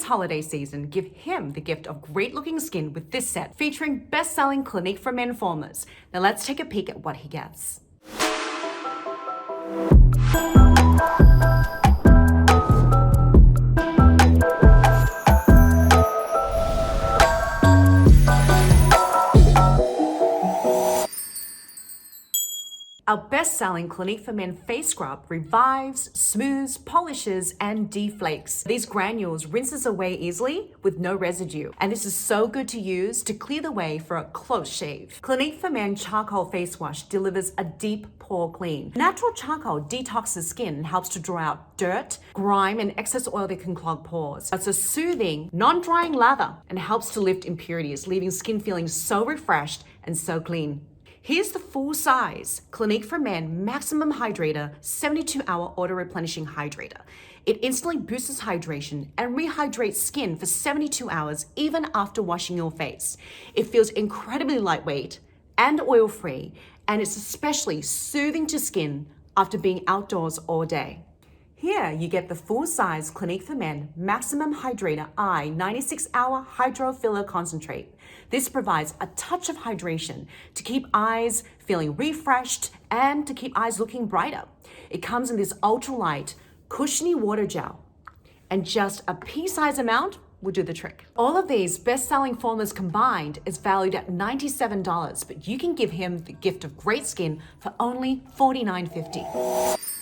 holiday season, give him the gift of great-looking skin with this set featuring best-selling Clinique for Men formulas. Now let's take a peek at what he gets. Our best-selling Clinique for Men face scrub revives, smooths, polishes, and deflakes. These granules rinses away easily with no residue. And this is so good to use to clear the way for a close shave. Clinique for Men Charcoal Face Wash delivers a deep pore clean. Natural charcoal detoxes skin and helps to draw out dirt, grime, and excess oil that can clog pores. It's a soothing, non-drying lather and helps to lift impurities, leaving skin feeling so refreshed and so clean. Here's the full-size Clinique for Men Maximum Hydrator 72-hour auto-replenishing hydrator. It instantly boosts hydration and rehydrates skin for 72 hours even after washing your face. It feels incredibly lightweight and oil-free, and it's especially soothing to skin after being outdoors all day. Here you get the full-size Clinique for Men Maximum Hydrator Eye 96-hour Hydro Filler Concentrate. This provides a touch of hydration to keep eyes feeling refreshed and to keep eyes looking brighter. It comes in this ultralight, cushiony water gel, and just a pea-sized amount will do the trick. All of these best-selling formulas combined is valued at $97, but you can give him the gift of great skin for only $49.50.